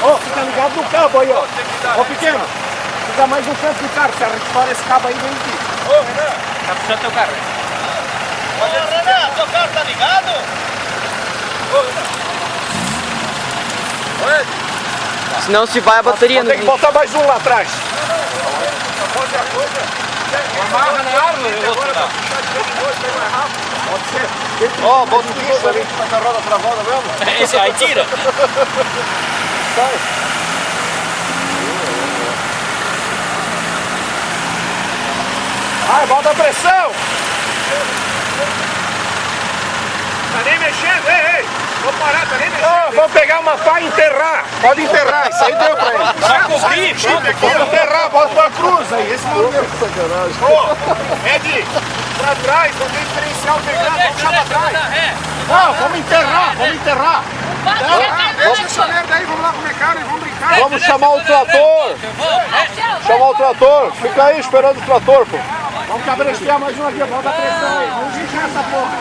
Ô, fica ligado no cabo aí, ó. Ô, pequeno, fica mais um canto do carro. Se a gente fora esse cabo aí, vem aqui. Ô, Renan. Tá puxando teu carro, né? Ô, Renan, teu carro tá ligado? Ô, Renan. Senão se vai a bateria no tem que botar mais um lá atrás. Amarra na árvore, eu vou tirar. Pode ser. Ó, bota o guincho ali, faz a roda pra roda mesmo. Esse aí tira. Sai. Vai, bota a pressão. Tá nem mexendo, ei, ei. Vou parar, tá nem mexendo. Ó, vamos pegar uma pá e enterrar. Pode enterrar, isso aí deu pra ele. Já cobri, Pode enterrar, bota uma cruz aí. Esse maluco é sacanagem. Ô, Ed, pra trás, não tem diferencial pegando, vamos puxar pra trás. Não, vamos enterrar, vamos enterrar. Deixa essa merda aí, vamos lá comer carne, vamos brincar. Vamos chamar o trator. Chamar o trator. Fica aí esperando o trator, pô. Vamos cabrestear mais um aqui, bota a pressão aí. Vamos inchar essa porra.